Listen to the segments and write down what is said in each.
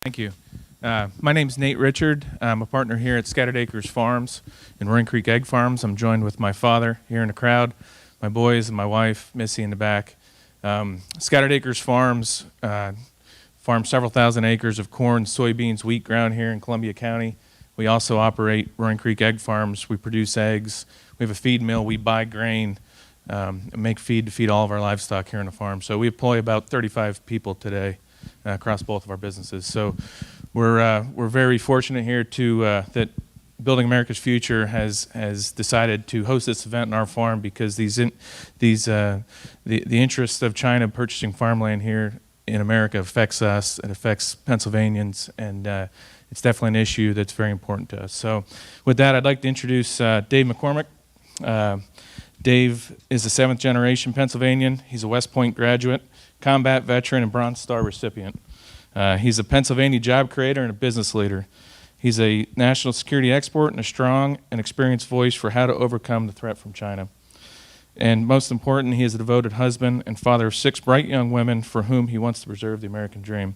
Thank you. My name's Nate Richard. I'm a partner here at Scattered Acres Farms and Roaring Creek Egg Farms. I'm joined with my father here in the crowd, my boys, and my wife, Missy, in the back. Scattered Acres Farms farm several thousand acres of corn, soybeans, wheat ground here in Columbia County. We also operate Roaring Creek Egg Farms. We produce eggs. We have a feed mill. We buy grain and make feed to feed all of our livestock here on the farm. So we employ about 35 people today across both of our businesses. So we're very fortunate here to that Building America's Future has decided to host this event on our farm because the interests of China purchasing farmland here in America affects us. It affects Pennsylvanians, and it's definitely an issue that's very important to us. So with that, I'd like to introduce Dave McCormick. Dave is a 7th generation Pennsylvanian. He's a West Point graduate, combat veteran, and Bronze Star recipient. He's a Pennsylvania job creator and a business leader. He's a national security expert and a strong and experienced voice for how to overcome the threat from China. And most important, he is a devoted husband and father of 6 bright young women for whom he wants to preserve the American dream.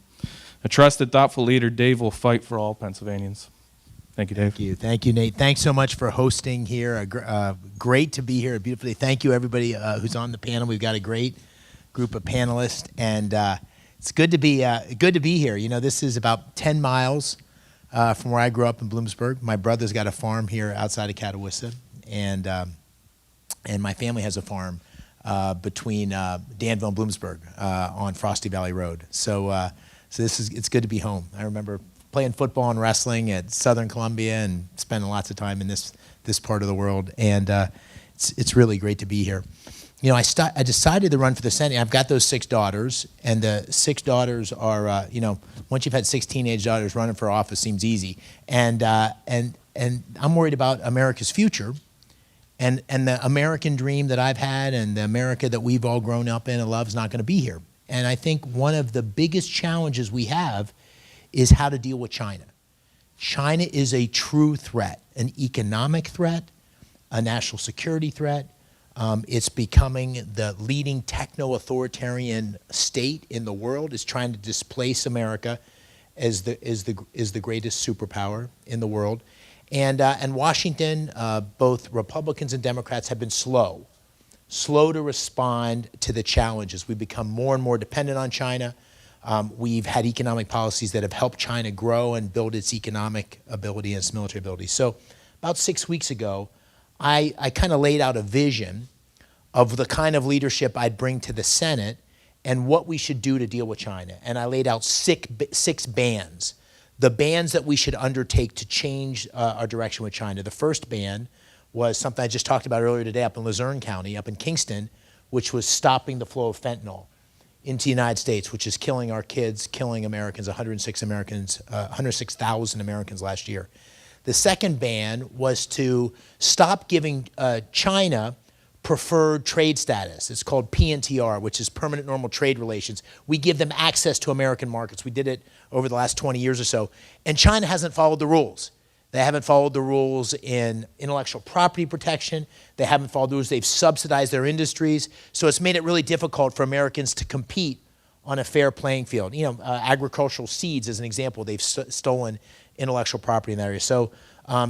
A trusted, thoughtful leader, Dave will fight for all Pennsylvanians. Thank you, Dave. Thank you, Nate. Thanks so much for hosting here. Great to be here. Beautifully. Thank you, everybody who's on the panel. We've got a great group of panelists, and it's good to be here. You know, this is about 10 miles from where I grew up in Bloomsburg. My brother's got a farm here outside of Catawissa, and my family has a farm between Danville and Bloomsburg on Frosty Valley Road. So it's good to be home. I remember playing football and wrestling at Southern Columbia and spending lots of time in this part of the world, and it's really great to be here. You know, I decided to run for the Senate. I've got those 6 daughters, and the 6 daughters are, once you've had 6 teenage daughters, running for office seems easy. And I'm worried about America's future, and the American dream that I've had, and the America that we've all grown up in and love is not going to be here. And I think one of the biggest challenges we have is how to deal with China. China is a true threat, an economic threat, a national security threat. It's becoming the leading techno-authoritarian state in the world. It's trying to displace America as the greatest superpower in the world. And Washington, both Republicans and Democrats, have been slow to respond to the challenges. We've become more and more dependent on China. We've had economic policies that have helped China grow and build its economic ability and its military ability. So about 6 weeks ago, I kind of laid out a vision of the kind of leadership I'd bring to the Senate and what we should do to deal with China. And I laid out 6 bands, the bands that we should undertake to change our direction with China. The first band was something I just talked about earlier today up in Luzerne County, up in Kingston, which was stopping the flow of fentanyl into the United States, which is killing our kids, killing Americans, 106,000 Americans last year. The second ban was to stop giving China preferred trade status. It's called PNTR, which is Permanent Normal Trade Relations. We give them access to American markets. We did it over the last 20 years or so. And China hasn't followed the rules. They haven't followed the rules in intellectual property protection. They haven't followed the rules. They've subsidized their industries. So it's made it really difficult for Americans to compete on a fair playing field. You know, agricultural seeds, as an example, they've stolen intellectual property in that area. So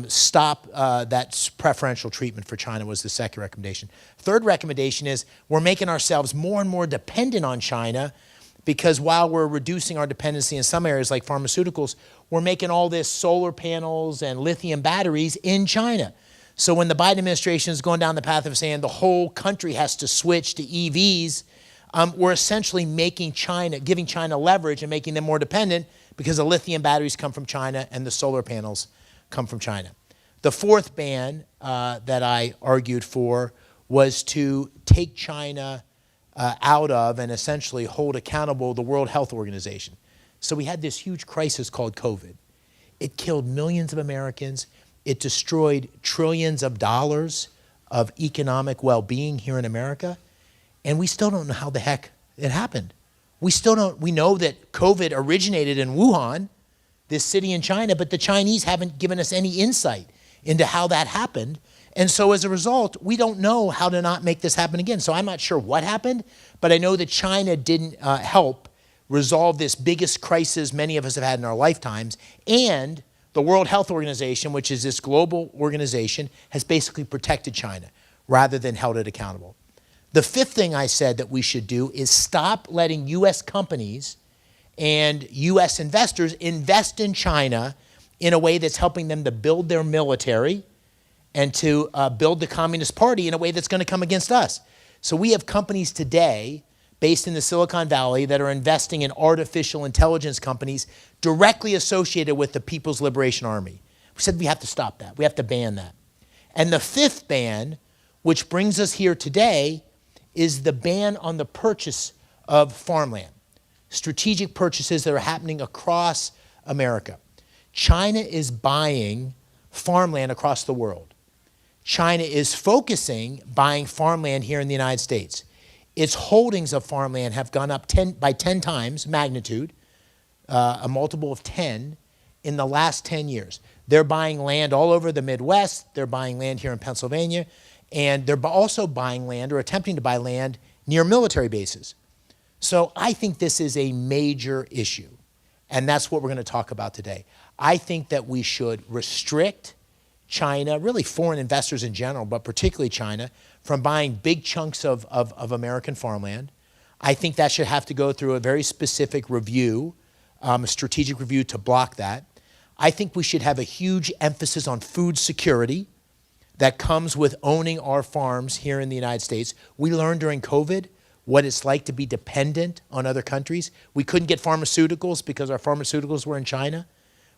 stop that preferential treatment for China was the second recommendation. Third recommendation is we're making ourselves more and more dependent on China because while we're reducing our dependency in some areas like pharmaceuticals, we're making all this solar panels and lithium batteries in China. So when the Biden administration is going down the path of saying the whole country has to switch to EVs, we're essentially making China, giving China leverage and making them more dependent because the lithium batteries come from China and the solar panels come from China. The fourth ban that I argued for was to take China out of and essentially hold accountable the World Health Organization. So we had this huge crisis called COVID. It killed millions of Americans. It destroyed trillions of dollars of economic well-being here in America. And we still don't know how the heck it happened. We know that COVID originated in Wuhan, this city in China, but the Chinese haven't given us any insight into how that happened. And so as a result, we don't know how to not make this happen again. So I'm not sure what happened, but I know that China didn't help resolve this biggest crisis many of us have had in our lifetimes. And the World Health Organization, which is this global organization, has basically protected China rather than held it accountable. The fifth thing I said that we should do is stop letting U.S. companies and U.S. investors invest in China in a way that's helping them to build their military and to build the Communist Party in a way that's going to come against us. So we have companies today based in the Silicon Valley that are investing in artificial intelligence companies directly associated with the People's Liberation Army. We said we have to stop that. We have to ban that. And the fifth ban, which brings us here today, is the ban on the purchase of farmland, strategic purchases that are happening across America. China is buying farmland across the world. China is focusing buying farmland here in the United States. Its holdings of farmland have gone up by 10 times magnitude, a multiple of 10, in the last 10 years. They're buying land all over the Midwest. They're buying land here in Pennsylvania. And they're also buying land or attempting to buy land near military bases. So I think this is a major issue. And that's what we're going to talk about today. I think that we should restrict China, really foreign investors in general, but particularly China, from buying big chunks of American farmland. I think that should have to go through a very specific review, a strategic review to block that. I think we should have a huge emphasis on food security that comes with owning our farms here in the United States. We learned during COVID what it's like to be dependent on other countries. We couldn't get pharmaceuticals because our pharmaceuticals were in China.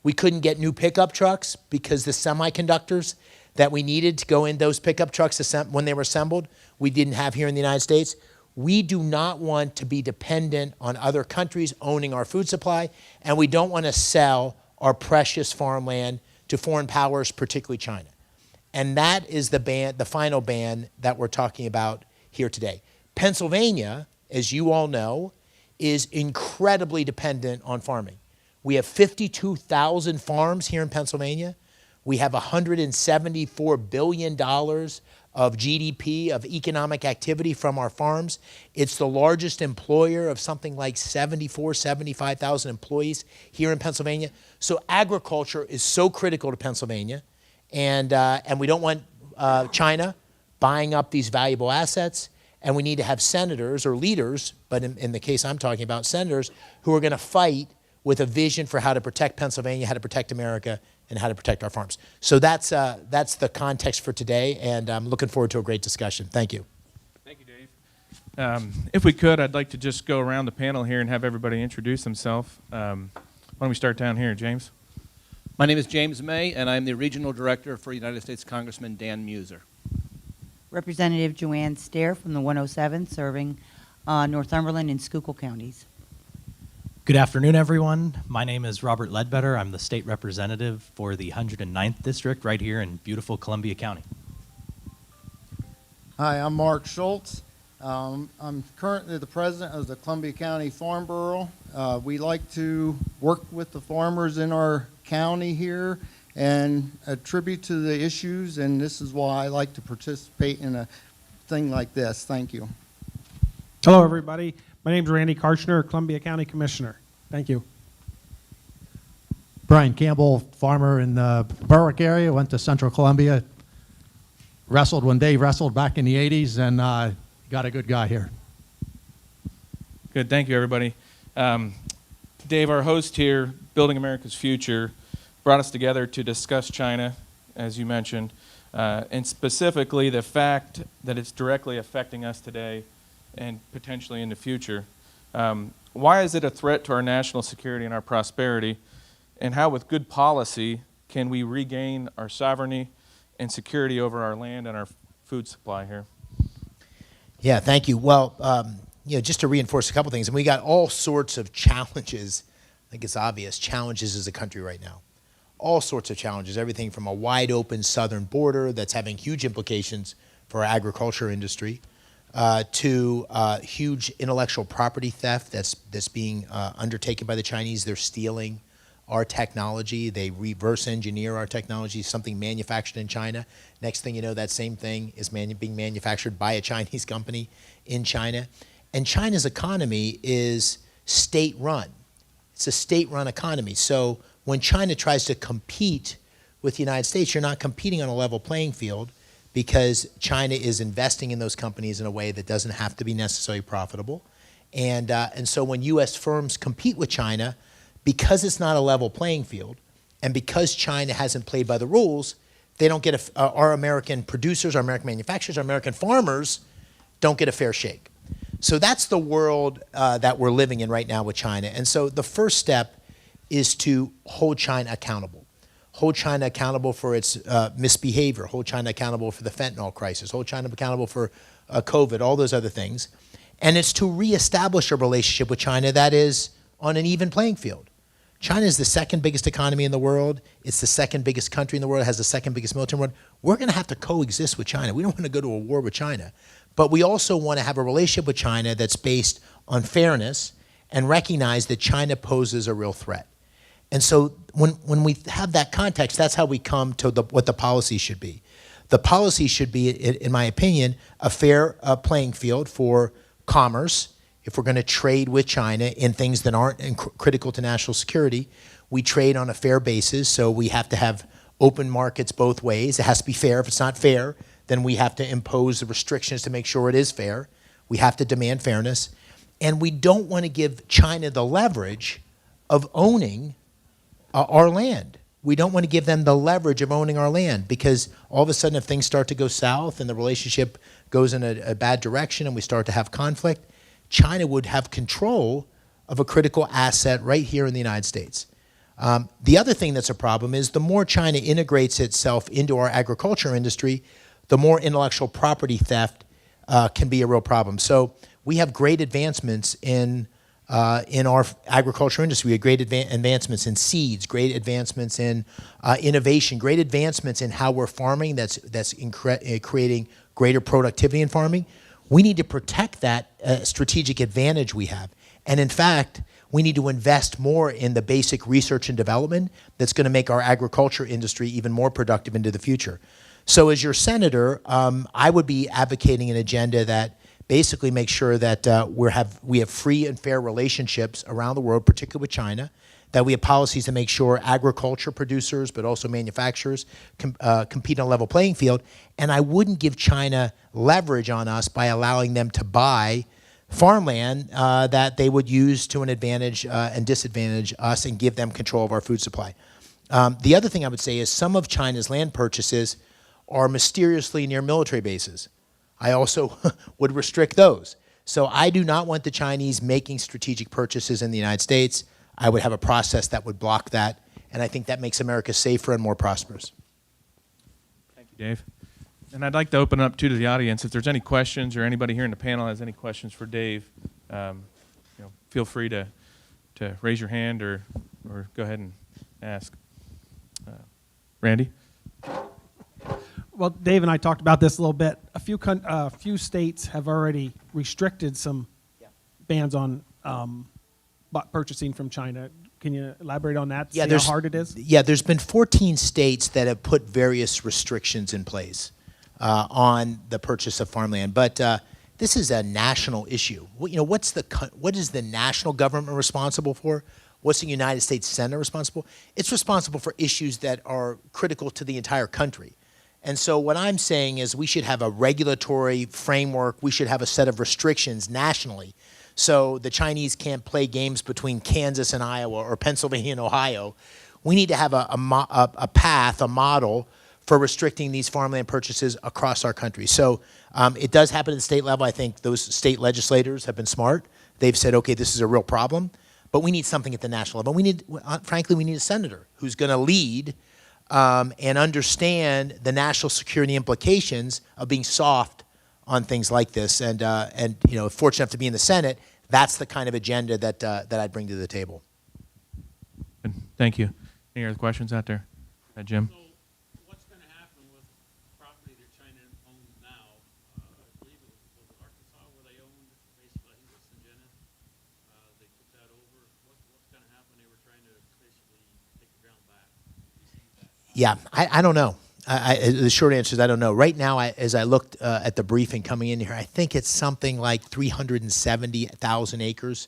We couldn't get new pickup trucks because the semiconductors that we needed to go in those pickup trucks when they were assembled, we didn't have here in the United States. We do not want to be dependent on other countries owning our food supply, and we don't want to sell our precious farmland to foreign powers, particularly China. And that is the final ban that we're talking about here today. Pennsylvania, as you all know, is incredibly dependent on farming. We have 52,000 farms here in Pennsylvania. We have $174 billion of GDP, of economic activity from our farms. It's the largest employer of something like 75,000 employees here in Pennsylvania. So agriculture is so critical to Pennsylvania. And we don't want China buying up these valuable assets. And we need to have senators or leaders, but in the case I'm talking about, senators who are going to fight with a vision for how to protect Pennsylvania, how to protect America, and how to protect our farms. So that's the context for today, and I'm looking forward to a great discussion. Thank you. Thank you, Dave. If we could, I'd like to just go around the panel here and have everybody introduce themselves. Why don't we start down here, James? My name is James May, and I'm the Regional Director for United States Congressman Dan Muser. Representative Joanne Stair from the 107, serving Northumberland and Schuylkill counties. Good afternoon, everyone. My name is Robert Ledbetter. I'm the state representative for the 109th District right here in beautiful Columbia County. Hi, I'm Mark Schultz. I'm currently the president of the Columbia County Farm Bureau. We like to work with the farmers in our county here and attribute to the issues, and this is why I like to participate in a thing like this. Thank you. Hello, everybody. My name is Randy Karchner, Columbia County Commissioner. Thank you. Brian Campbell, farmer in the Berwick area, went to Central Columbia, wrestled when Dave wrestled back in the 80s, and got a good guy here. Good, thank you, everybody. Dave, our host here, Building America's Future, brought us together to discuss China, as you mentioned, and specifically the fact that it's directly affecting us today and potentially in the future. Why is it a threat to our national security and our prosperity? And how, with good policy, can we regain our sovereignty and security over our land and our food supply here? Yeah, thank you. Well, just to reinforce a couple things, and we got all sorts of challenges. I think it's obvious, challenges as a country right now. All sorts of challenges, everything from a wide open southern border that's having huge implications for our agriculture industry, to huge intellectual property theft that's being undertaken by the Chinese. They're stealing our technology. They reverse engineer our technology, something manufactured in China. Next thing you know, that same thing is being manufactured by a Chinese company in China. And China's economy is state-run. It's a state-run economy. So when China tries to compete with the United States, you're not competing on a level playing field because China is investing in those companies in a way that doesn't have to be necessarily profitable. And so when U.S. firms compete with China, because it's not a level playing field, and because China hasn't played by the rules, they don't get our American producers, our American manufacturers, our American farmers don't get a fair shake. So that's the world that we're living in right now with China. And so the first step is to hold China accountable. Hold China accountable for its misbehavior. Hold China accountable for the fentanyl crisis. Hold China accountable for COVID, all those other things. And it's to reestablish a relationship with China that is on an even playing field. China is the second biggest economy in the world. It's the second biggest country in the world. It has the second biggest military in the world. We're going to have to coexist with China. We don't want to go to a war with China. But we also want to have a relationship with China that's based on fairness and recognize that China poses a real threat. And so when we have that context, that's how we come to what the policy should be. The policy should be, in my opinion, a fair playing field for commerce. If we're going to trade with China in things that aren't critical to national security, we trade on a fair basis, so we have to have open markets both ways. It has to be fair. If it's not fair, then we have to impose the restrictions to make sure it is fair. We have to demand fairness. And we don't want to give China the leverage of owning our land. We don't want to give them the leverage of owning our land, because all of a sudden if things start to go south and the relationship goes in a bad direction and we start to have conflict, China would have control of a critical asset right here in the United States. The other thing that's a problem is the more China integrates itself into our agriculture industry, the more intellectual property theft can be a real problem. So we have great advancements in our agriculture industry. We have great advancements in seeds, great advancements in innovation, great advancements in how we're farming that's creating greater productivity in farming. We need to protect that strategic advantage we have. And in fact, we need to invest more in the basic research and development that's going to make our agriculture industry even more productive into the future. So as your senator, I would be advocating an agenda that basically makes sure that we have free and fair relationships around the world, particularly with China, that we have policies to make sure agriculture producers, but also manufacturers, compete on a level playing field. And I wouldn't give China leverage on us by allowing them to buy farmland that they would use to an advantage and disadvantage us and give them control of our food supply. The other thing I would say is some of China's land purchases are mysteriously near military bases. I also would restrict those. So I do not want the Chinese making strategic purchases in the United States. I would have a process that would block that, and I think that makes America safer and more prosperous. Thank you, Dave. And I'd like to open up, too, to the audience. If there's any questions or anybody here in the panel has any questions for Dave, feel free to raise your hand or go ahead and ask. Randy? Well, Dave and I talked about this a little bit. A few states have already restricted some bans on purchasing from China. Can you elaborate on that? Yeah, see how hard it is? Yeah, there's been 14 states that have put various restrictions in place on the purchase of farmland. But this is a national issue. What is the national government responsible for? What's the United States Senate responsible? It's responsible for issues that are critical to the entire country. And so what I'm saying is we should have a regulatory framework. We should have a set of restrictions nationally. So the Chinese can't play games between Kansas and Iowa or Pennsylvania and Ohio. We need to have a path, a model for restricting these farmland purchases across our country. So it does happen at the state level. I think those state legislators have been smart. They've said, okay, this is a real problem, but we need something at the national level. Frankly, we need a senator who's going to lead and understand the national security implications of being soft on things like this. And fortunate enough to be in the Senate, that's the kind of agenda that I'd bring to the table. Good. Thank you. Any other questions out there? Jim? So what's going to happen with property that China owns now? I believe it was Arkansas where they owned basically, I think it was Syngenta. They took that over. What's going to happen? They were trying to basically take the ground back. Yeah, I don't know. The short answer is I don't know. Right now, as I looked at the briefing coming in here, I think it's something like 370,000 acres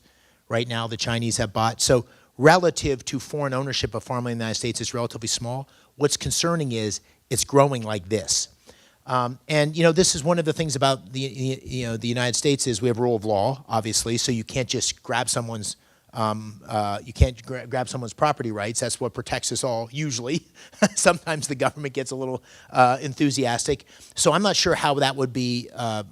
right now the Chinese have bought. So relative to foreign ownership of farmland in the United States, it's relatively small. What's concerning is it's growing like this. And, you know, this is one of the things about the United States is we have rule of law, obviously, so you can't just grab someone's grab someone's property rights. That's what protects us all, usually. Sometimes the government gets a little enthusiastic. So I'm not sure how that would be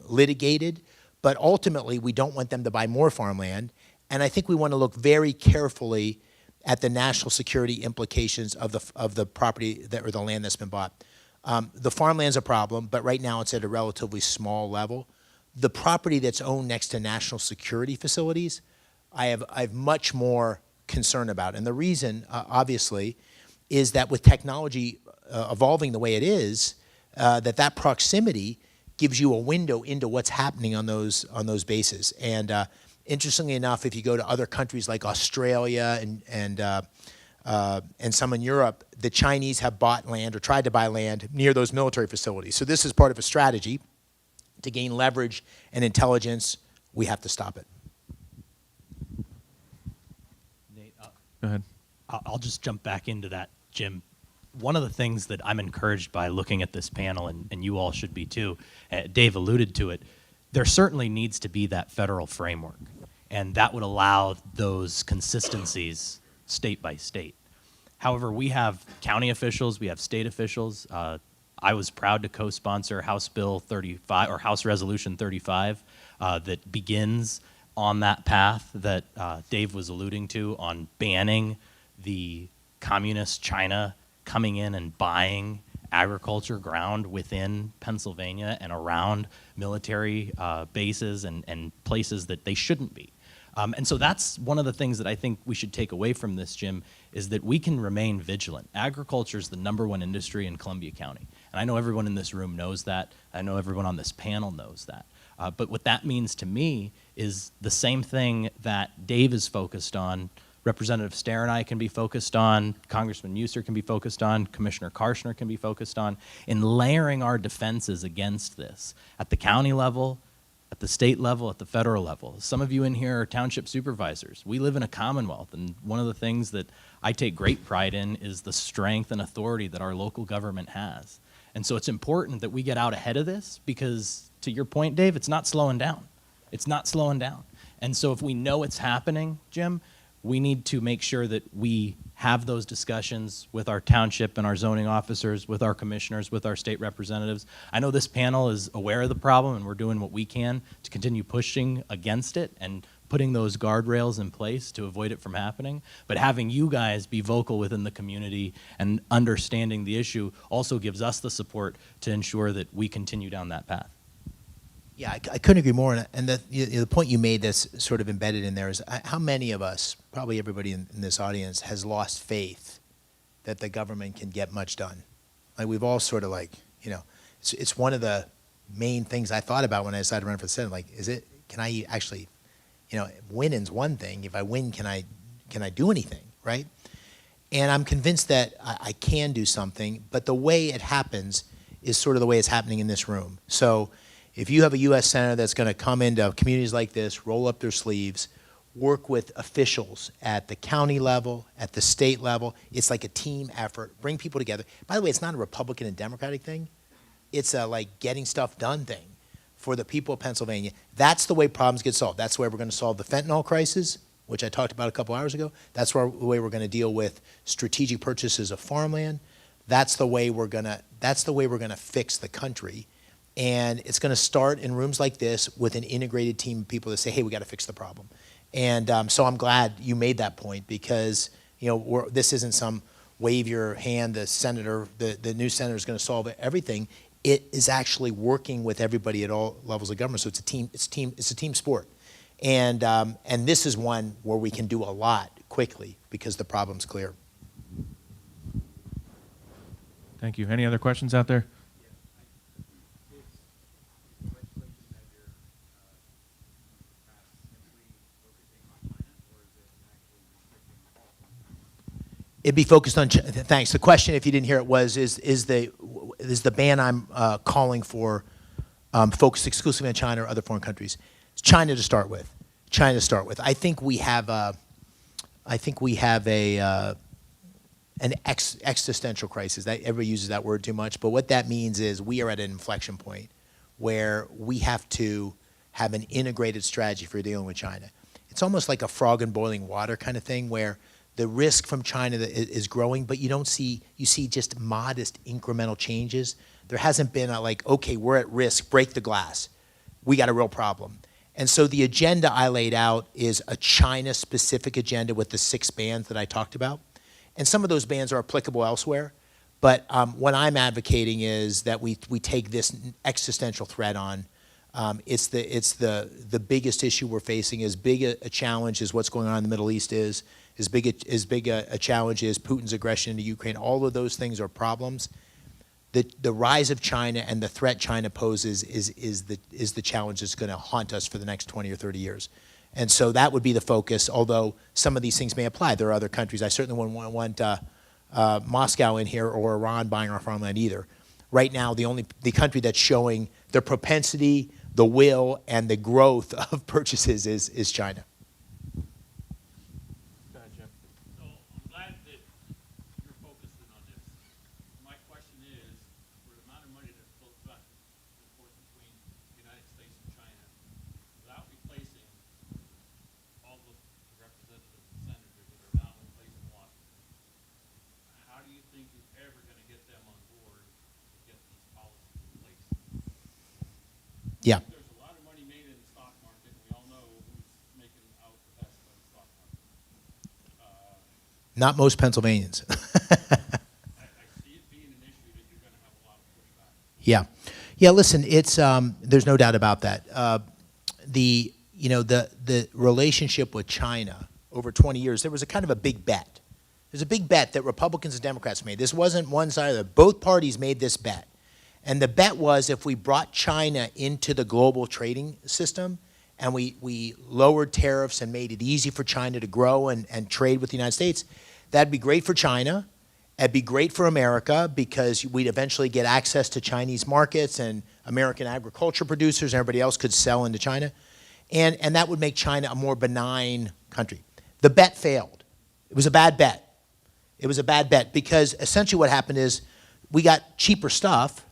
litigated, but ultimately we don't want them to buy more farmland. And I think we want to look very carefully at the national security implications of the property or the land that's been bought. The farmland's a problem, but right now it's at a relatively small level. The property that's owned next to national security facilities, I have much more concern about. And the reason, obviously, is that with technology evolving the way it is, that proximity gives you a window into what's happening on those bases. And interestingly enough, if you go to other countries like Australia and some in Europe, the Chinese have bought land or tried to buy land near those military facilities. So this is part of a strategy to gain leverage and intelligence. We have to stop it. Nate, Go ahead. I'll just jump back into that, Jim. One of the things that I'm encouraged by looking at this panel, and you all should be too, Dave alluded to it, there certainly needs to be that federal framework, and that would allow those consistencies state by state. However, we have county officials, we have state officials. I was proud to co-sponsor House Bill 35 or House Resolution 35 that begins on that path that Dave was alluding to on banning the communist China coming in and buying agriculture ground within Pennsylvania and around military bases and places that they shouldn't be. And so that's one of the things that I think we should take away from this, Jim, is that we can remain vigilant. Agriculture is the #1 industry in Columbia County. And I know everyone in this room knows that. I know everyone on this panel knows that. But what that means to me is the same thing that Dave is focused on, Representative Stair and I can be focused on, Congressman Muser can be focused on, Commissioner Karshner can be focused on, in layering our defenses against this at the county level, at the state level, at the federal level. Some of you in here are township supervisors. We live in a commonwealth, and one of the things that I take great pride in is the strength and authority that our local government has. And so it's important that we get out ahead of this because, to your point, Dave, it's not slowing down. It's not slowing down. And so if we know it's happening, Jim, we need to make sure that we have those discussions with our township and our zoning officers, with our commissioners, with our state representatives. I know this panel is aware of the problem, and we're doing what we can to continue pushing against it and putting those guardrails in place to avoid it from happening. But having you guys be vocal within the community and understanding the issue also gives us the support to ensure that we continue down that path. Yeah, I couldn't agree more. And the point you made that's sort of embedded in there is how many of us, probably everybody in this audience, has lost faith that the government can get much done. Like we've all sort of like, you know, it's one of the main things I thought about when I decided to run for the Senate. Like, can I actually, you know, winning's one thing. If I win, can I do anything, right? And I'm convinced that I can do something, but the way it happens is sort of the way it's happening in this room. So if you have a U.S. Senator that's going to come into communities like this, roll up their sleeves, work with officials at the county level, at the state level, it's like a team effort, bring people together. By the way, it's not a Republican and Democratic thing. It's a like getting stuff done thing for the people of Pennsylvania. That's the way problems get solved. That's the way we're going to solve the fentanyl crisis, which I talked about a couple hours ago. That's the way we're going to deal with strategic purchases of farmland. That's the way we're going to fix the country. And it's going to start in rooms like this with an integrated team of people that say, hey, we got to fix the problem. And so I'm glad you made that point because, you know, this isn't some wave your hand, the new senator is going to solve everything. It is actually working with everybody at all levels of government. So it's a team sport. And this is one where we can do a lot quickly because the problem's clear. Thank you. Any other questions out there? It'd be focused on, thanks. The question, if you didn't hear it, was, is the ban I'm calling for focused exclusively on China or other foreign countries? It's China to start with. China to start with. I think we have an existential crisis. That everybody uses that word too much, but what that means is we are at an inflection point where we have to have an integrated strategy for dealing with China. It's almost like a frog in boiling water kind of thing, where the risk from China is growing, but you see just modest incremental changes. There hasn't been a like, okay, we're at risk, break the glass. We got a real problem. And so the agenda I laid out is a China-specific agenda with the 6 bands that I talked about. And some of those bands are applicable elsewhere. But what I'm advocating is that we take this existential threat on. It's the biggest issue we're facing. As big a challenge as what's going on in the Middle East is, as big a challenge as Putin's aggression into Ukraine. All of those things are problems. The rise of China and the threat China poses is the challenge that's going to haunt us for the next 20 or 30 years. And so that would be the focus, although some of these things may apply. There are other countries. I certainly wouldn't want Moscow in here or Iran buying our farmland either. Right now, the country that's showing the propensity, the will, and the growth of purchases is China. Go ahead, Jim. So I'm glad that you're focusing on this. My question is, for the amount of money that's built up, of course, between the United States and China, without replacing all the representatives and senators that are now in place in Washington, how do you think you're ever going to get them on board to get these policies in place? Yeah. There's a lot of money made in the stock market, and we all know who's making out the best on the stock market. Not most Pennsylvanians. I see it being an issue that you're going to have a lot of pushback. Yeah. Yeah, listen, it's there's no doubt about that. The relationship with China over 20 years, there was a kind of a big bet. There's a big bet that Republicans and Democrats made. This wasn't one side or the other. Both parties made this bet. And the bet was if we brought China into the global trading system and we lowered tariffs and made it easy for China to grow and trade with the United States, that'd be great for China. It'd be great for America because we'd eventually get access to Chinese markets and American agriculture producers and everybody else could sell into China. And that would make China a more benign country. The bet failed. It was a bad bet. It was a bad bet because essentially what happened is we got cheaper stuff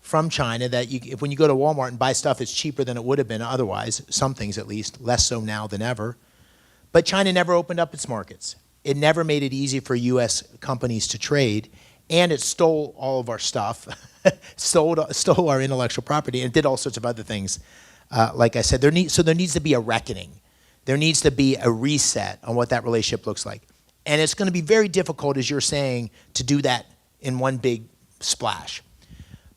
from China that when you go to Walmart and buy stuff, it's cheaper than it would have been otherwise, some things at least, less so now than ever. But China never opened up its markets. It never made it easy for U.S. companies to trade, and it stole all of our stuff, stole our intellectual property, and did all sorts of other things. Like I said, there needs to be a reckoning. There needs to be a reset on what that relationship looks like. And it's going to be very difficult, as you're saying, to do that in one big splash.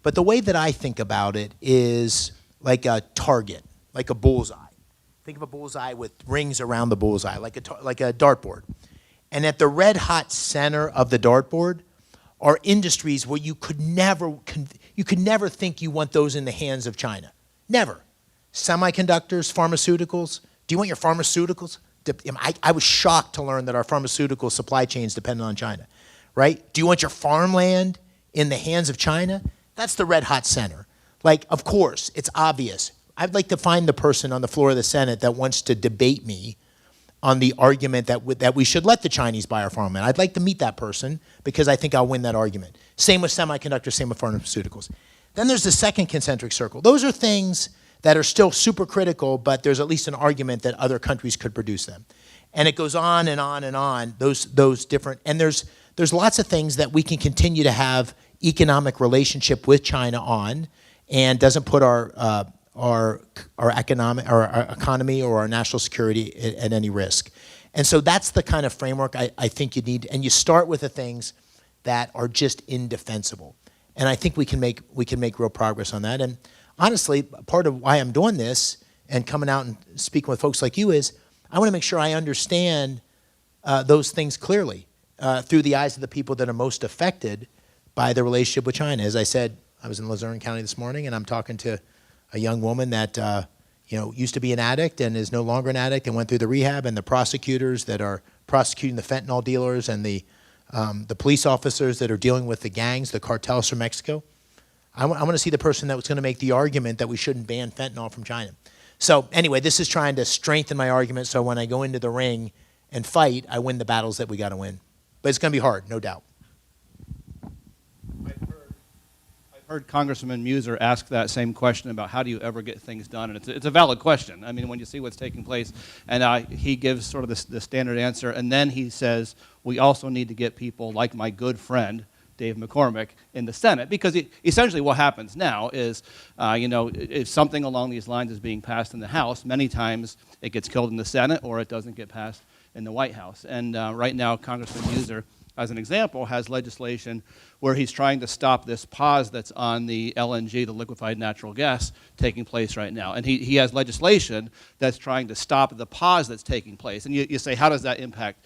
But the way that I think about it is like a target, like a bullseye. Think of a bullseye with rings around the bullseye, like a dartboard. And at the red-hot center of the dartboard are industries where you could never think you want those in the hands of China. Never. Semiconductors, pharmaceuticals. Do you want your pharmaceuticals? I was shocked to learn that our pharmaceutical supply chains depend on China, right? Do you want your farmland in the hands of China? That's the red-hot center. Like, of course, it's obvious. I'd like to find the person on the floor of the Senate that wants to debate me on the argument that we should let the Chinese buy our farmland. I'd like to meet that person because I think I'll win that argument. Same with semiconductors, same with pharmaceuticals. Then there's the second concentric circle. Those are things that are still super critical, but there's at least an argument that other countries could produce them. And it goes on and on and on, those different, and there's lots of things that we can continue to have economic relationship with China on, and doesn't put our economy or our national security at any risk. And so that's the kind of framework I think you need, and you start with the things that are just indefensible. And I think we can make real progress on that. And honestly, part of why I'm doing this and coming out and speaking with folks like you is I want to make sure I understand those things clearly through the eyes of the people that are most affected by the relationship with China. As I said, I was in Luzerne County this morning, and I'm talking to a young woman that used to be an addict and is no longer an addict and went through the rehab, and the prosecutors that are prosecuting the fentanyl dealers and the police officers that are dealing with the gangs, the cartels from Mexico. I want to see the person that was going to make the argument that we shouldn't ban fentanyl from China. So anyway, this is trying to strengthen my argument so when I go into the ring and fight, I win the battles that we got to win. But it's going to be hard, no doubt. I've heard Congressman Muser ask that same question about how do you ever get things done, and it's a valid question. I mean, when you see what's taking place, and he gives sort of the standard answer, and then he says, we also need to get people like my good friend, Dave McCormick, in the Senate, because essentially what happens now is, if something along these lines is being passed in the House, many times it gets killed in the Senate or it doesn't get passed in the White House. And right now, Congressman Muser, as an example, has legislation where he's trying to stop this pause that's on the LNG, the liquefied natural gas, taking place right now. And he has legislation that's trying to stop the pause that's taking place. And you say, how does that impact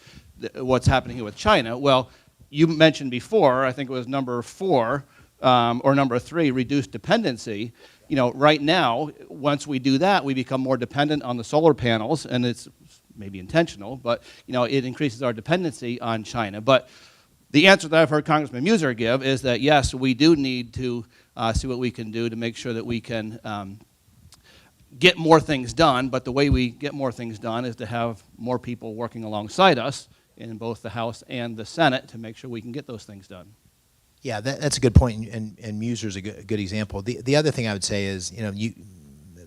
what's happening here with China? Well, you mentioned before, I think it was number 4 or number 3, reduced dependency. Right now, once we do that, we become more dependent on the solar panels, and it's maybe intentional, but it increases our dependency on China. But the answer that I've heard Congressman Muser give is that yes, we do need to see what we can do to make sure that we can get more things done. But the way we get more things done is to have more people working alongside us in both the House and the Senate to make sure we can get those things done. Yeah, that's a good point, and Muser's a good example. The other thing I would say is,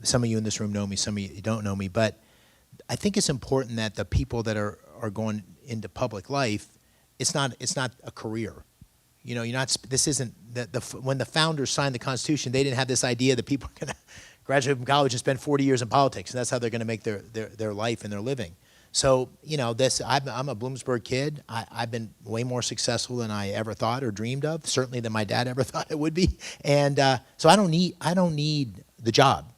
some of you in this room know me, some of you don't know me, but I think it's important that the people that are going into public life, it's not a career. This isn't when the founders signed the Constitution, they didn't have this idea that people are going to graduate from college and spend 40 years in politics, and that's how they're going to make their life and their living. So, I'm a Bloomsburg kid. I've been way more successful than I ever thought or dreamed of, certainly than my dad ever thought it would be. And so I don't need the job.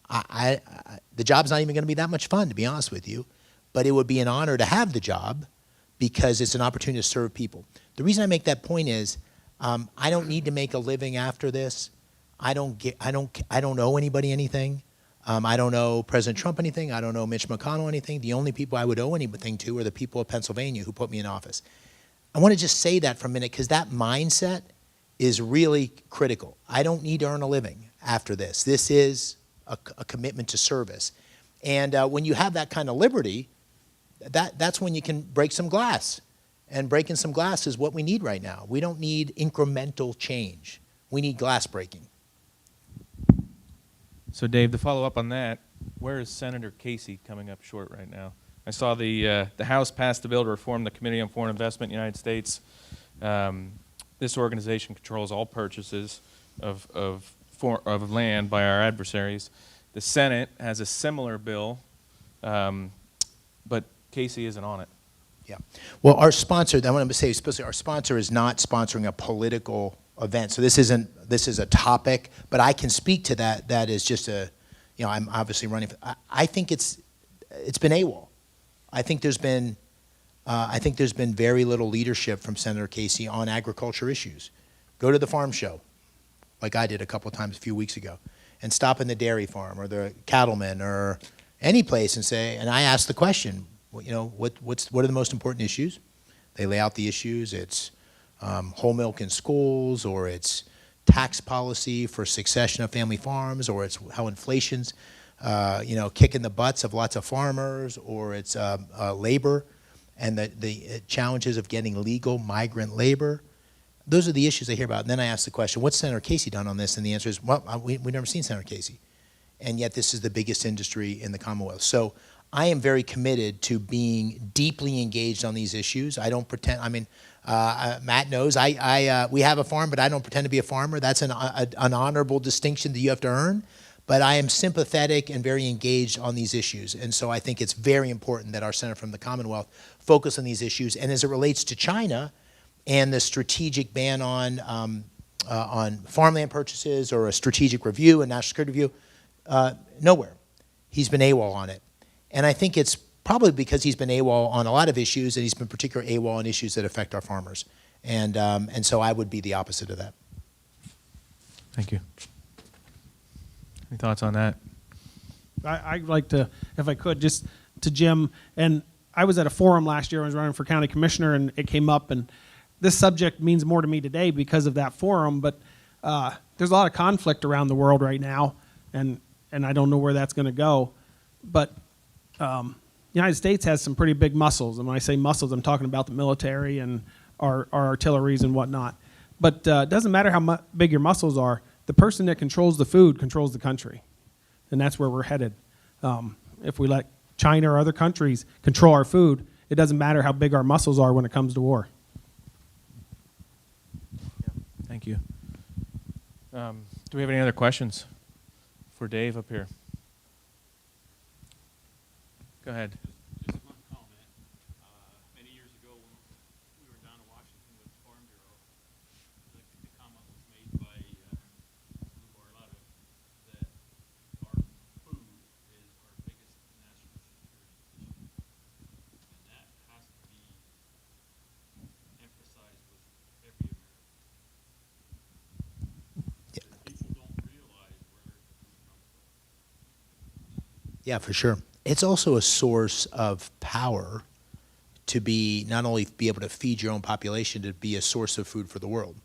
The job's not even going to be that much fun, to be honest with you. But it would be an honor to have the job because it's an opportunity to serve people. The reason I make that point is I don't need to make a living after this. I don't owe anybody anything. I don't owe President Trump anything. I don't owe Mitch McConnell anything. The only people I would owe anything to are the people of Pennsylvania who put me in office. I want to just say that for a minute because that mindset is really critical. I don't need to earn a living after this. This is a commitment to service. And when you have that kind of liberty, that's when you can break some glass. And breaking some glass is what we need right now. We don't need incremental change. We need glass breaking. So, Dave, to follow up on that, where is Senator Casey coming up short right now? I saw the House passed the bill to reform the Committee on Foreign Investment in the United States. This organization controls all purchases of land by our adversaries. The Senate has a similar bill, but Casey isn't on it. Yeah. Well, our sponsor, I want to say especially our sponsor is not sponsoring a political event. So this is a topic, but I can speak to that. That is just I'm obviously running. I think it's been AWOL. I think there's been very little leadership from Senator Casey on agriculture issues. Go to the farm show, like I did a couple of times a few weeks ago, and stop in the dairy farm or the cattleman or any place and say. And I ask the question, what are the most important issues? They lay out the issues. It's whole milk in schools, or it's tax policy for succession of family farms, or it's how inflation's, kicking the butts of lots of farmers, or it's labor and the challenges of getting legal migrant labor. Those are the issues I hear about. And then I ask the question, what's Senator Casey done on this? And the answer is, well, we've never seen Senator Casey. And yet this is the biggest industry in the Commonwealth. So I am very committed to being deeply engaged on these issues. I don't pretend, Matt knows, we have a farm, but I don't pretend to be a farmer. That's an honorable distinction that you have to earn. But I am sympathetic and very engaged on these issues. And so I think it's very important that our Senator from the Commonwealth focus on these issues. And as it relates to China and the strategic ban on farmland purchases or a strategic review, a national security review, nowhere. He's been AWOL on it. And I think it's probably because he's been AWOL on a lot of issues, and he's been particularly AWOL on issues that affect our farmers. And so I would be the opposite of that. Thank you. Any thoughts on that? I'd like to, if I could, just to Jim, and I was at a forum last year. I was running for county commissioner, and it came up, and this subject means more to me today because of that forum, but there's a lot of conflict around the world right now, and and I don't know where that's going to go. But the United States has some pretty big muscles, and when I say muscles, I'm talking about the military and our artilleries and whatnot. But it doesn't matter how big your muscles are. The person that controls the food controls the country, and that's where we're headed. If we let China or other countries control our food, it doesn't matter how big our muscles are when it comes to war. Thank you. Do we have any other questions for Dave up here? Go ahead. Just one comment. Many years ago, when we were down in Washington with the Farm Bureau, the comment was made by Lou Barletta that our food is our biggest national security issue. And that has to be emphasized with every American. People don't realize where the food comes from. Yeah, for sure. It's also a source of power to be not only be able to feed your own population, to be a source of food for the world.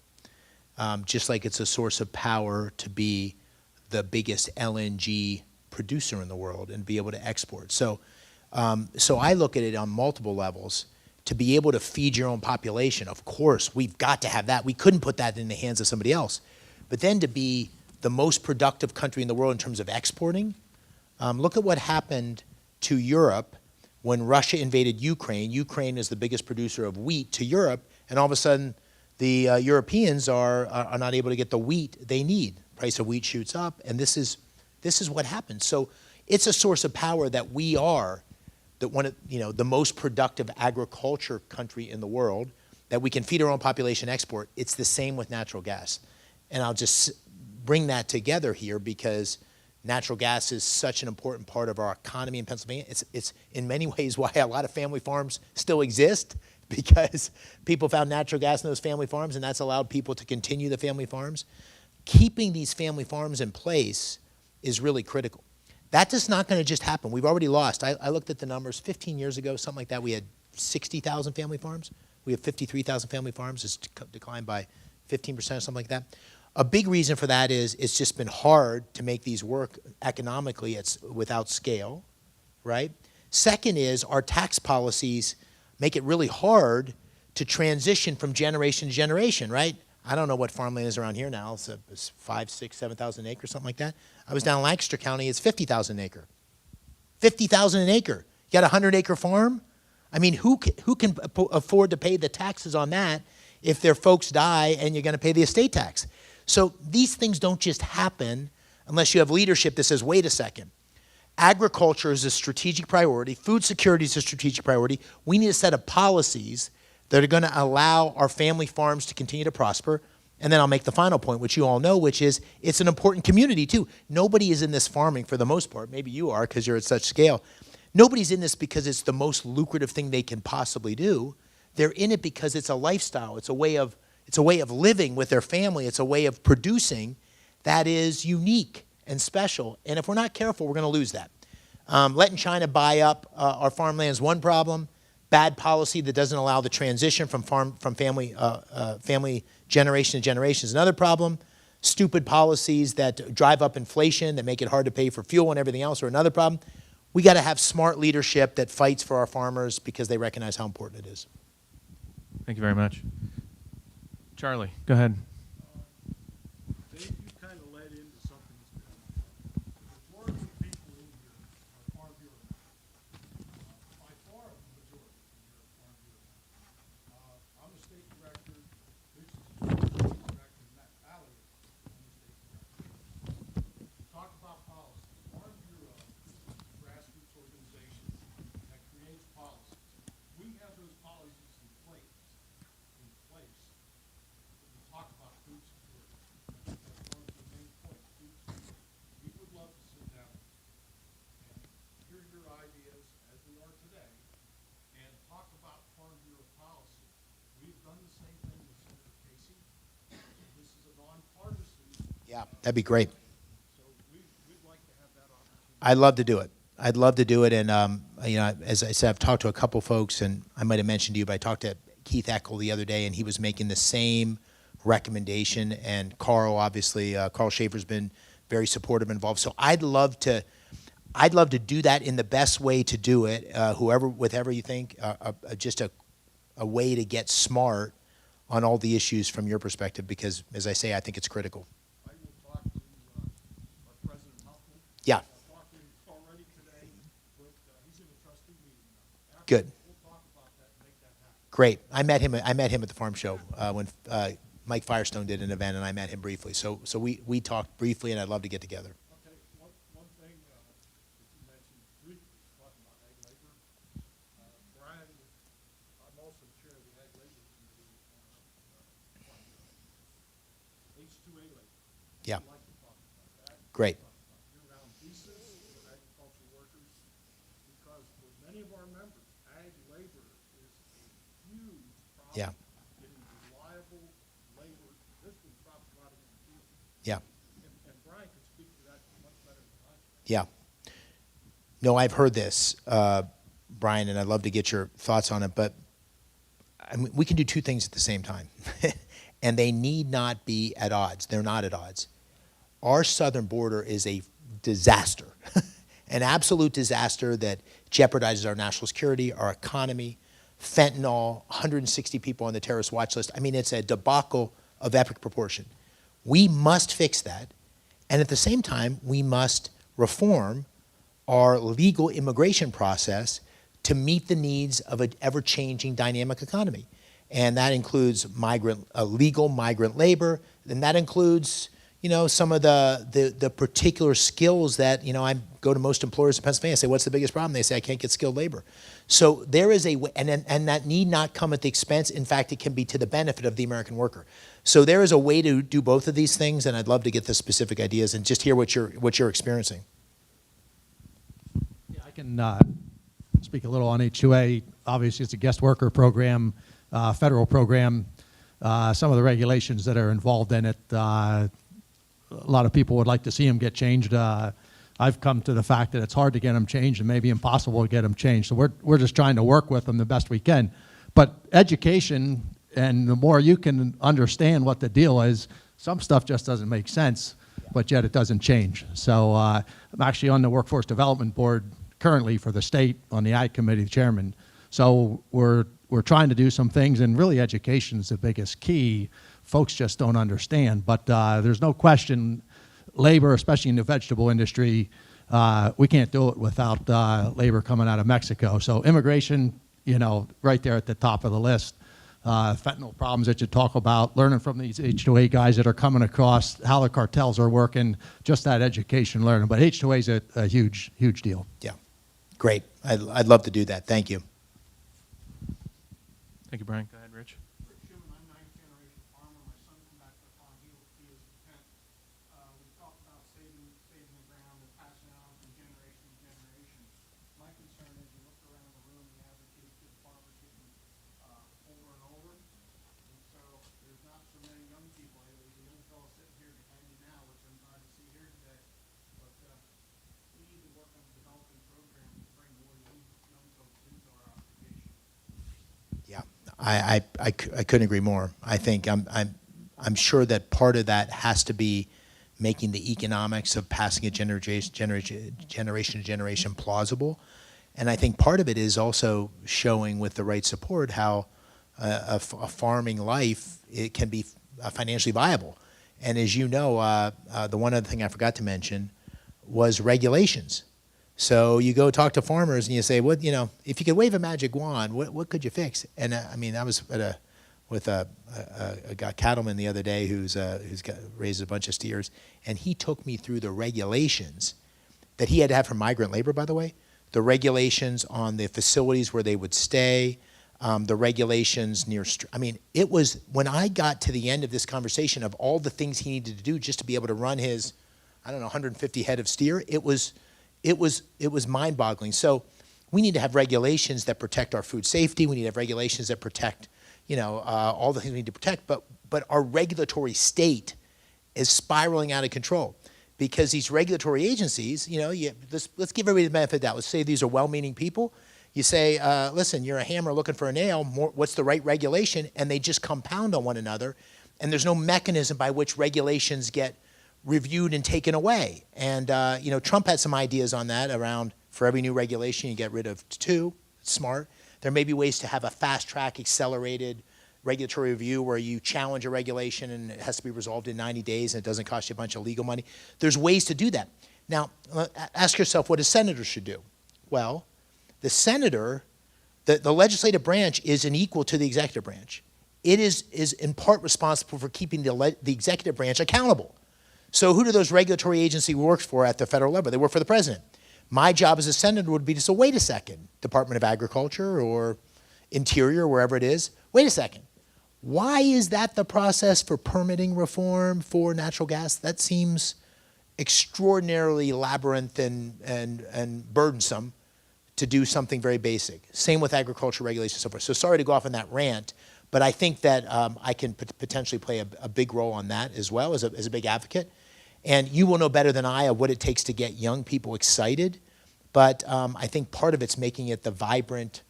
Just like it's a source of power to be the biggest LNG producer in the world and be able to export. So I look at it on multiple levels. To be able to feed your own population, of course, we've got to have that. We couldn't put that in the hands of somebody else. But then to be the most productive country in the world in terms of exporting, look at what happened to Europe when Russia invaded Ukraine. Ukraine is the biggest producer of wheat to Europe, and all of a sudden the Europeans are not able to get the wheat they need. Price of wheat shoots up, and this is what happens. So it's a source of power that we are the most productive agriculture country in the world, that we can feed our own population, export. It's the same with natural gas. And I'll just bring that together here because natural gas is such an important part of our economy in Pennsylvania. It's in many ways why a lot of family farms still exist, because people found natural gas in those family farms, and that's allowed people to continue the family farms. Keeping these family farms in place is really critical. That is not going to just happen. We've already lost. I looked at the numbers 15 years ago, something like that. We had 60,000 family farms. We have 53,000 family farms. It's declined by 15% or something like that. A big reason for that is it's just been hard to make these work economically without scale, right? Second is our tax policies make it really hard to transition from generation to generation, right? I don't know what farmland is around here now. It's 5, 6, 7,000 acres, something like that. I was down in Lancaster County. It's 50,000 an acre. 50,000 an acre. You got a 100-acre farm? I mean, who can afford to pay the taxes on that if their folks die and you're going to pay the estate tax? So these things don't just happen unless you have leadership that says, wait a second, agriculture is a strategic priority, food security is a strategic priority. We need a set of policies that are going to allow our family farms to continue to prosper. And then I'll make the final point, which you all know, which is it's an important community too. Nobody is in this farming for the most part. Maybe you are because you're at such scale. Nobody's in this because it's the most lucrative thing they can possibly do. They're in it because it's a lifestyle. It's a way of living with their family. It's a way of producing that is unique and special. And if we're not careful, we're going to lose that. Letting China buy up our farmland is one problem. Bad policy that doesn't allow the transition from family generation to generation is another problem. Stupid policies that drive up inflation, that make it hard to pay for fuel and everything else are another problem. We got to have smart leadership that fights for our farmers because they recognize how important it is. Thank you very much. Charlie, go ahead. Dave, you kind of led into something that's been the majority of people in here are Farm Bureau members. By far, the majority here are Farm Bureau members. I'm a state director. Rich is a state director. Matt Valley is the state director. Talk about policy. Farm Bureau is a grassroots organization that creates policies. We have those policies in place. Talk about food security. That's one of the main points, food security. We would love to sit down and hear your ideas as we are today and talk about Farm Bureau policy. We've done the same thing with Senator Casey. This is a nonpartisan. Yeah, that'd be great. So we'd like to have that opportunity. I'd love to do it. I'd love to do it. And, as I said, I've talked to a couple folks, and I might have mentioned to you, but I talked to Keith Eckel the other day, and he was making the same recommendation. And Carl, obviously, Carl Schaefer's been very supportive and involved. So I'd love to do that in the best way to do it, whatever you think, just a way to get smart on all the issues from your perspective, because, as I say, I think it's critical. I will talk to our President Huffman. Yeah, I talked to him already today, but he's in a trustee meeting now. After, good. we'll talk about that and make that happen. Great. I met him at the farm show when Mike Firestone did an event, and I met him briefly. So we talked briefly, and I'd love to get together. Okay, one thing that you mentioned briefly, talking about ag labor. Brian, I'm also chair of the ag labor committee. H2A labor. Yeah. I'd like to talk about that. Great. Year-round visas for agricultural workers, because for many of our members, ag labor is a huge problem. Yeah. Getting reliable labor. This one drops a lot in the field. Yeah. And Brian could speak to that much better than I can. Yeah. No, I've heard this, Brian, and I'd love to get your thoughts on it. But I mean, we can do two things at the same time, and they need not be at odds. They're not at odds. Our southern border is a disaster, an absolute disaster that jeopardizes our national security, our economy, fentanyl, 160 people on the terrorist watch list. I mean, it's a debacle of epic proportion. We must fix that, and at the same time, we must reform our legal immigration process to meet the needs of an ever-changing dynamic economy. And that includes legal migrant labor, and that includes, some of the particular skills that, I go to most employers in Pennsylvania and say, what's the biggest problem? They say, I can't get skilled labor. So there is a way, and that need not come at the expense. In fact, it can be to the benefit of the American worker. So there is a way to do both of these things, and I'd love to get the specific ideas and just hear what you're experiencing. Yeah, I can speak a little on H2A. Obviously, it's a guest worker program, federal program. Some of the regulations that are involved in it, a lot of people would like to see them get changed. I've come to the fact that it's hard to get them changed and maybe impossible to get them changed. So we're just trying to work with them the best we can. But education, and the more you can understand what the deal is, some stuff just doesn't make sense, but yet it doesn't change. So I'm actually on the Workforce Development Board currently for the state on the Ag Committee chairman. So we're trying to do some things, and really education is the biggest key. Folks just don't understand. But there's no question, labor, especially in the vegetable industry, we can't do it without labor coming out of Mexico. So immigration, right there at the top of the list. Fentanyl problems that you talk about, learning from these H2A guys that are coming across, how the cartels are working, just that education learning. But H2A is a huge, huge deal. Yeah, great. I'd love to do that. Thank you. Thank you, Brian. Go ahead, Rich. Rick Schumann, I'm ninth-generation farmer. My son came back to the farm. He is content. We talked about saving the ground and passing it on from generation to generation. My concern is you look around the room, the average age of the farmers getting older and older. And so there's not so many young people. There's a young fellow sitting here behind you now, which I'm glad to see here today. But we need to work on developing programs to bring more young folks into our occupation. Yeah, I couldn't agree more. I think I'm sure that part of that has to be making the economics of passing a generation to generation plausible, and I think part of it is also showing with the right support how a farming life, it can be financially viable. And as you know, the one other thing I forgot to mention was regulations. So you go talk to farmers and you say, "What, if you could wave a magic wand, what could you fix?" And I was with a cattleman the other day who's raised a bunch of steers, and he took me through the regulations that he had to have for migrant labor. By the way, the regulations on the facilities where they would stay, the regulations near. It was when I got to the end of this conversation of all the things he needed to do just to be able to run his, 150 head of steer. It was mind-boggling. So we need to have regulations that protect our food safety. We need to have regulations that protect, all the things we need to protect. But our regulatory state is spiraling out of control because these regulatory agencies, let's give everybody the benefit of the doubt. Let's say these are well-meaning people. You say, listen, you're a hammer looking for a nail. What's the right regulation? And they just compound on one another. And there's no mechanism by which regulations get reviewed and taken away. And Trump had some ideas on that around, for every new regulation, you get rid of 2. Smart. There may be ways to have a fast-track, accelerated regulatory review where you challenge a regulation and it has to be resolved in 90 days and it doesn't cost you a bunch of legal money. There's ways to do that. Now, ask yourself what a senator should do. Well, the senator, the legislative branch is an equal to the executive branch. It is in part responsible for keeping the executive branch accountable. So who do those regulatory agencies work for at the federal level? They work for the president. My job as a senator would be to say, wait a second, Department of Agriculture or Interior, wherever it is, wait a second. Why is that the process for permitting reform for natural gas? That seems extraordinarily labyrinthine and burdensome to do something very basic. Same with agriculture regulations and so forth. So sorry to go off on that rant, but I think that I can potentially play a big role on that as well as a big advocate. And you will know better than I of what it takes to get young people excited. But I think part of it's making it the vibrant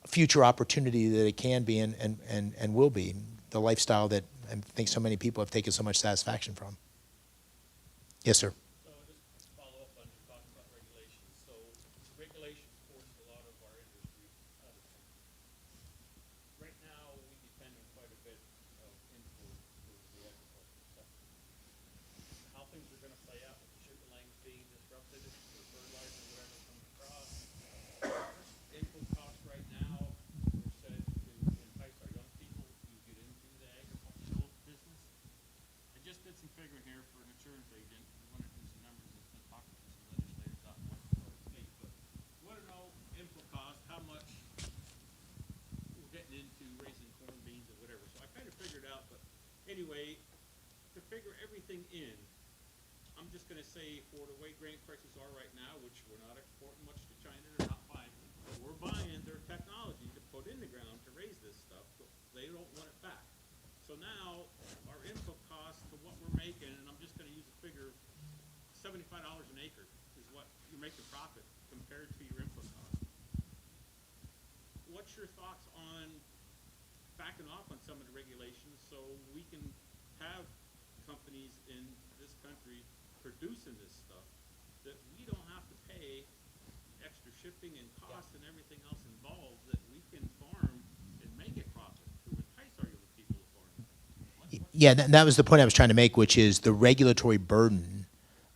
future opportunity that it can be and will be, the lifestyle that I think so many people have taken so much satisfaction from. Yes, sir. So just to follow up on you talking about regulations. So regulations force a lot of our industry out of country. Right now, we depend on quite a bit of import for the agricultural sector. How things are going to play out with the shipping lanes being disrupted for fertilizer or whatever comes across. Input costs right now are said to entice our young people to get into the agricultural business. I just did some figuring here for an insurance agent. We want to do some numbers and been talking to some legislators out in Washington State, but we want to know input cost, how much we're getting into raising corn, beans, or whatever. So I kind of figured out, but anyway, to figure everything in, I'm just going to say for the way grain prices are right now, which we're not exporting much to China, they're not buying, but we're buying their technology to put in the ground to raise this stuff, but they don't want it back. So now our input cost to what we're making, and I'm just going to use a figure, $75 an acre is what you're making profit compared to your input cost. What's your thoughts on backing off on some of the regulations so we can have companies in this country producing this stuff that we don't have to pay extra shipping and costs and everything else involved, that we can farm and make it profit to entice our young people to farm? Yeah, that was the point I was trying to make, which is the regulatory burden.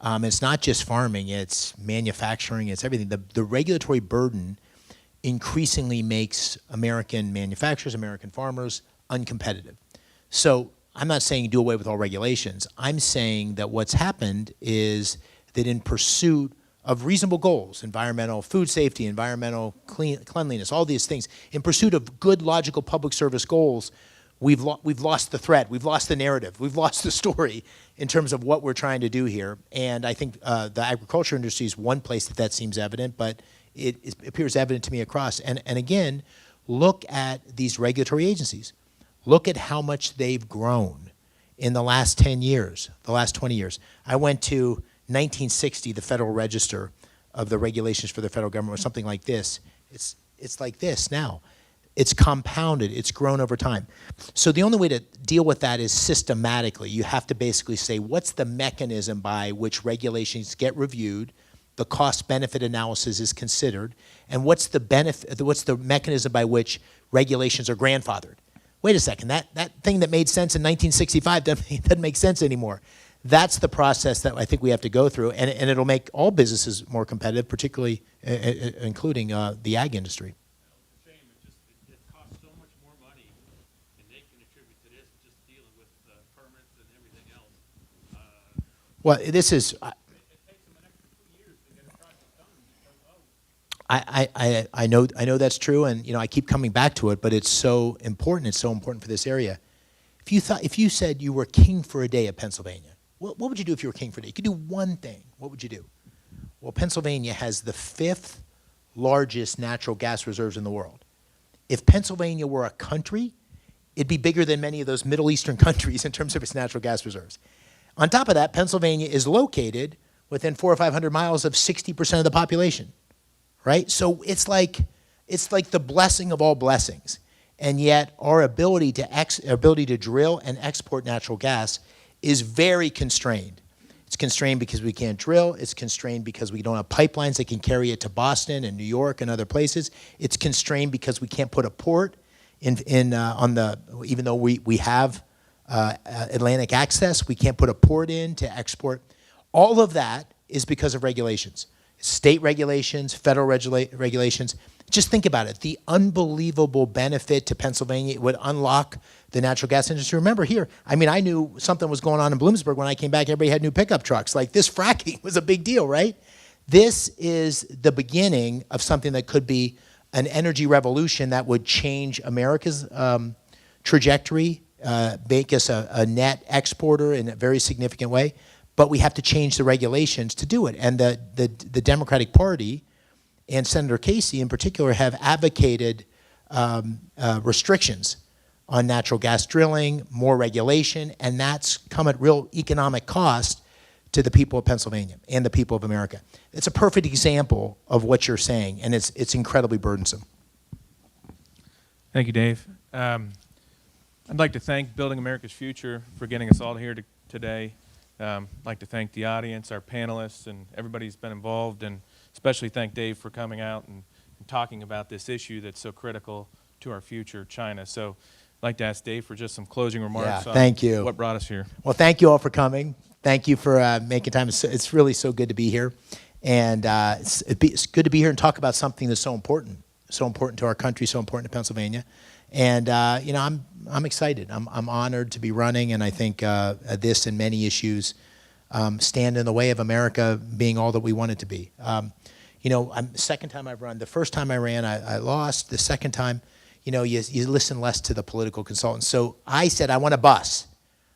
It's not just farming, it's manufacturing, it's everything. The regulatory burden increasingly makes American manufacturers, American farmers uncompetitive. So I'm not saying do away with all regulations. I'm saying that what's happened is that in pursuit of reasonable goals, environmental food safety, environmental cleanliness, all these things, in pursuit of good, logical public service goals, we've lost the thread, we've lost the narrative, we've lost the story in terms of what we're trying to do here. And I think the agriculture industry is one place that seems evident, but it appears evident to me across. And again, look at these regulatory agencies. Look at how much they've grown in the last 10 years, the last 20 years. I went to 1960, the Federal Register of the regulations for the federal government, or something like this. It's like this now. It's compounded, it's grown over time. So the only way to deal with that is systematically. You have to basically say, what's the mechanism by which regulations get reviewed, the cost-benefit analysis is considered, and what's the mechanism by which regulations are grandfathered? Wait a second, that thing that made sense in 1965 doesn't make sense anymore. That's the process that I think we have to go through, and it'll make all businesses more competitive, particularly including the ag industry. It's a shame, it costs so much more money, and they can attribute to this, just dealing with permits and everything else. Well, this is... It takes them an extra 2 years to get a project done because, I know that's true, and I keep coming back to it, but it's so important. It's so important for this area. If you said you were king for a day of Pennsylvania, what would you do if you were king for a day? You could do one thing. What would you do? Well, Pennsylvania has the 5th largest natural gas reserves in the world. If Pennsylvania were a country, it'd be bigger than many of those Middle Eastern countries in terms of its natural gas reserves. On top of that, Pennsylvania is located within 400 or 500 miles of 60% of the population, right? So it's like the blessing of all blessings. And yet our ability to drill and export natural gas is very constrained. It's constrained because we can't drill. It's constrained because we don't have pipelines that can carry it to Boston and New York and other places. It's constrained because we can't put a port on the, even though we have Atlantic access, we can't put a port in to export. All of that is because of regulations. State regulations, federal regulations. Just think about it. The unbelievable benefit to Pennsylvania it would unlock the natural gas industry. Remember here, I mean, I knew something was going on in Bloomsburg when I came back. Everybody had new pickup trucks. Like this fracking was a big deal, right? This is the beginning of something that could be an energy revolution that would change America's trajectory, make us a net exporter in a very significant way. But we have to change the regulations to do it. And the Democratic Party and Senator Casey in particular have advocated restrictions on natural gas drilling, more regulation, and that's come at real economic cost to the people of Pennsylvania and the people of America. It's a perfect example of what you're saying, and it's incredibly burdensome. Thank you, Dave. I'd like to thank Building America's Future for getting us all here today. I'd like to thank the audience, our panelists, and everybody who's been involved, and especially thank Dave for coming out and talking about this issue that's so critical to our future, China. So I'd like to ask Dave for just some closing remarks on thank you. what brought us here. Well, thank you all for coming. Thank you for making time. It's really so good to be here. And it's good to be here and talk about something that's so important to our country, so important to Pennsylvania. And you know, I'm excited. I'm honored to be running, and I think this and many issues stand in the way of America being all that we want it to be. You know, second time I've run. The first time I ran, I lost. The second time, you know, you listen less to the political consultants. So I said, I want a bus.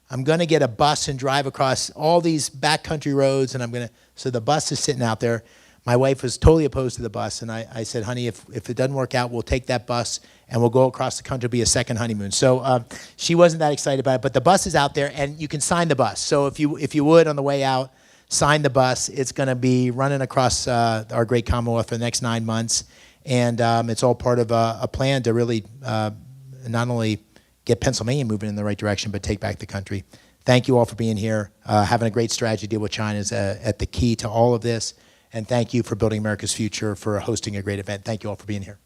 I'm going to get a bus and drive across all these backcountry roads, and so the bus is sitting out there. My wife was totally opposed to the bus, and I said, honey, if it doesn't work out, we'll take that bus and we'll go across the country, be a second honeymoon. So she wasn't that excited about it, but the bus is out there, and you can sign the bus. So if you would, on the way out, sign the bus. It's going to be running across our great Commonwealth for the next 9 months, and it's all part of a plan to really not only get Pennsylvania moving in the right direction, but take back the country. Thank you all for being here. Having a great strategy to deal with China is at the key to all of this. And thank you for Building America's Future for hosting a great event. Thank you all for being here.